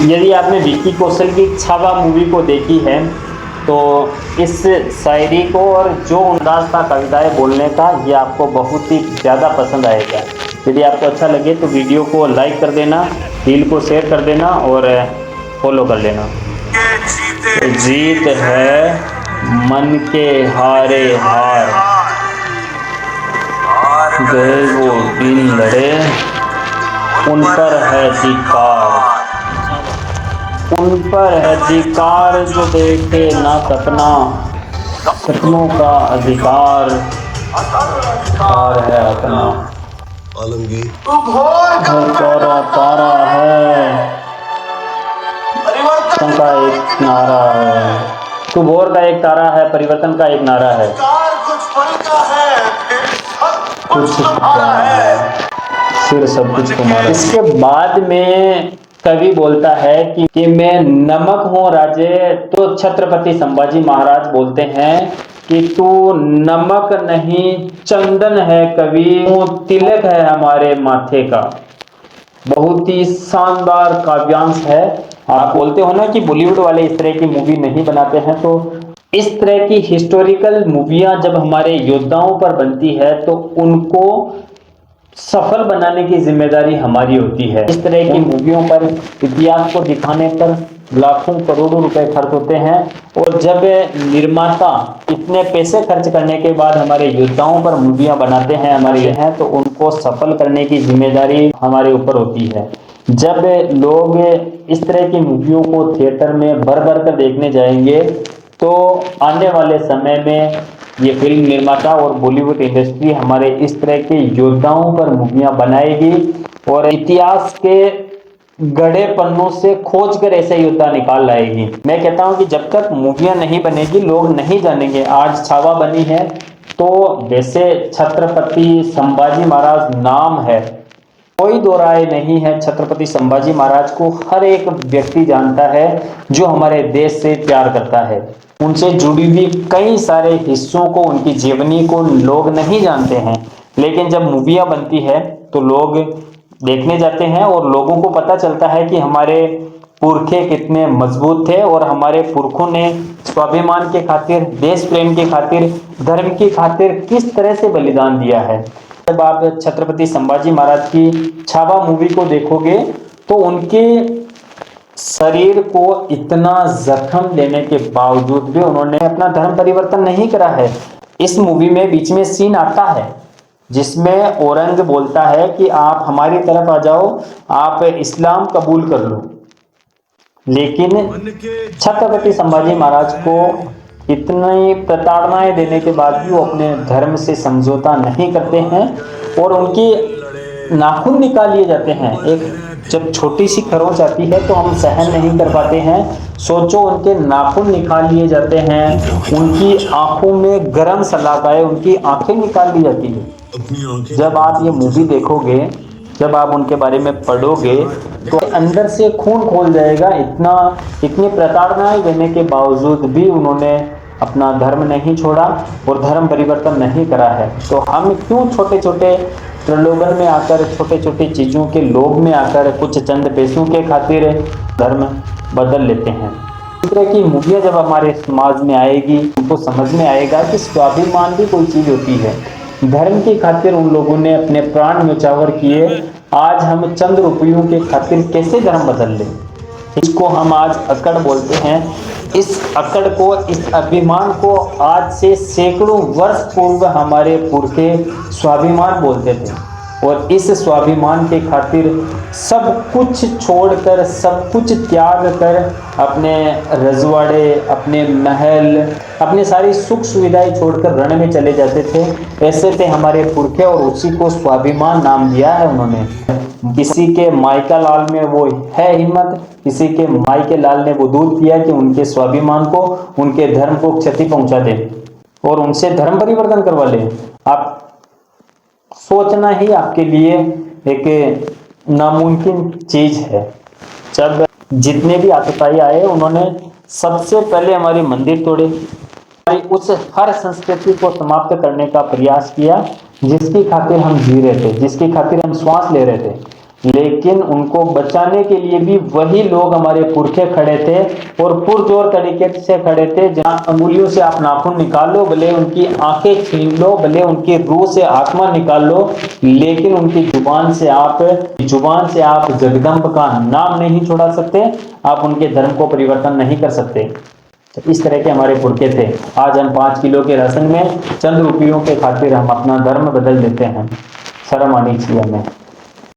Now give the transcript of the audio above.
यदि आपने विक्की कौशल की छावा मूवी को देखी है तो इस शायरी को और जो अंदाज था कविताएं बोलने का, ये आपको बहुत ही ज़्यादा पसंद आएगा। यदि आपको अच्छा लगे तो वीडियो को लाइक कर देना, रील को शेयर कर देना और फॉलो कर लेना। जीत है मन के हारे हार, गए वो दिन लड़े उन पर है धिक्कार, उन पर है धिक्कार जो देखे ना सपना, सपनों का अधिकार हार है अपना। आलमगीर तारा तारा है परिवर्तन का एक नारा है, तू भोर का एक तारा है, परिवर्तन का एक नारा है, कुछ है फिर सब कुछ तुम्हारा। इसके बाद में कवि बोलता है कि मैं नमक हूँ राजे, तो छत्रपति संभाजी महाराज बोलते हैं कि तू नमक नहीं चंदन है कवि, तू तिलक है हमारे माथे का। बहुत ही शानदार काव्यांश है। आप बोलते हो ना कि बॉलीवुड वाले इस तरह की मूवी नहीं बनाते हैं, तो इस तरह की हिस्टोरिकल मूवियां जब हमारे योद्धाओं पर बनती है तो उनको सफल बनाने की जिम्मेदारी हमारी होती है। इस तरह की मूवियों पर, इतिहास को दिखाने पर लाखों करोड़ों रुपए खर्च होते हैं, और जब निर्माता इतने पैसे खर्च करने के बाद हमारे योद्धाओं पर मूवियां बनाते हैं हमारे हैं, तो उनको सफल करने की जिम्मेदारी हमारे ऊपर होती है। जब लोग इस तरह की मूवियों को थिएटर में भर भर कर देखने जाएंगे तो आने वाले समय में ये फिल्म निर्माता और बॉलीवुड इंडस्ट्री हमारे इस तरह के योद्धाओं पर मूवियां बनाएगी और इतिहास के गड़े पन्नों से खोज कर ऐसे योद्धा निकाल लाएगी। मैं कहता हूं कि जब तक मूवियां नहीं बनेगी लोग नहीं जानेंगे। आज छावा बनी है तो वैसे छत्रपति संभाजी महाराज नाम है, कोई दो राय नहीं है, छत्रपति संभाजी महाराज को हर एक व्यक्ति जानता है जो हमारे देश से प्यार करता है। उनसे जुड़ी हुई कई सारे हिस्सों को, उनकी जीवनी को लोग नहीं जानते हैं, लेकिन जब मूवियां बनती है तो लोग देखने जाते हैं और लोगों को पता चलता है कि हमारे पुरखे कितने मजबूत थे और हमारे पुरखों ने स्वाभिमान के खातिर, देश प्रेम के खातिर, धर्म की खातिर किस तरह से बलिदान दिया है। जब आप छत्रपति संभाजी महाराज की छावा मूवी को देखोगे तो उनके शरीर को इतना जख्म देने के बावजूद भी उन्होंने अपना धर्म परिवर्तन नहीं करा है। इस मूवी में बीच में सीन आता है जिसमें औरंग बोलता है कि आप हमारी तरफ आ जाओ, आप इस्लाम कबूल कर लो, लेकिन छत्रपति संभाजी महाराज को इतनी प्रताड़नाएं देने के बाद भी वो अपने धर्म से समझौता नहीं करते हैं और उनकी नाखून निकाल लिए जाते हैं। एक जब छोटी सी खरोंच आती है तो हम सहन नहीं कर पाते हैं, सोचो उनके नाखून निकाल लिए जाते हैं, उनकी आंखों में गरम सलाख आए, उनकी आंखें निकाल ली जाती है। जब आप ये मूवी देखोगे, जब आप उनके बारे में पढ़ोगे तो अंदर से खून खोल जाएगा। इतनी प्रताड़नाएं देने के बावजूद भी उन्होंने अपना धर्म नहीं छोड़ा और धर्म परिवर्तन नहीं करा है। तो हम क्यों छोटे छोटे प्रलोभन में आकर, छोटे छोटे चीज़ों के लोभ में आकर कुछ चंद पैसों के खातिर धर्म बदल लेते हैं। इस तरह की मूवियाँ जब हमारे समाज में आएगी उनको समझ में आएगा कि स्वाभिमान भी कोई चीज़ होती है। धर्म की खातिर उन लोगों ने अपने प्राण न्यौछावर किए, आज हम चंद रुपयों के खातिर कैसे धर्म बदल लें। इसको हम आज अकड़ बोलते हैं। इस अकड़ को, इस अभिमान को आज से सैकड़ों वर्ष पूर्व हमारे पुरखे स्वाभिमान बोलते थे, और इस स्वाभिमान के खातिर सब कुछ छोड़कर, सब कुछ त्याग कर अपने रजवाड़े, अपने महल, अपनी सारी सुख सुविधाएं छोड़कर रण में चले जाते थे। ऐसे थे हमारे पुरखे और उसी को स्वाभिमान नाम दिया है उन्होंने। किसी के मायका लाल में वो है हिम्मत, किसी के मायके लाल ने वो दूर किया कि उनके स्वाभिमान को, उनके धर्म को क्षति पहुंचा दे और उनसे धर्म परिवर्तन करवा ले। आप सोचना ही आपके लिए एक नामुमकिन चीज है। जब जितने भी आतताई आए उन्होंने सबसे पहले हमारी मंदिर तोड़े, उस हर संस्कृति को समाप्त करने का प्रयास किया जिसकी खातिर हम जी रहे थे, जिसकी खातिर हम श्वास ले रहे थे। लेकिन उनको बचाने के लिए भी वही लोग हमारे पुरखे खड़े थे और पुरजोर तरीके से खड़े थे। जहां अंगुलियों से आप नाखून निकाल लो, भले उनकी आंखें छीन लो, भले उनकी रूह से आत्मा निकाल लो, लेकिन उनकी जुबान से आप जगदम्ब का नाम नहीं छुड़ा सकते, आप उनके धर्म को परिवर्तन नहीं कर सकते। तो इस तरह के हमारे पुरखे थे। आज हम 5 किलो के राशन में चंद रुपयों के खातिर हम अपना धर्म बदल देते हैं। शर्म आनी चाहिए हमें।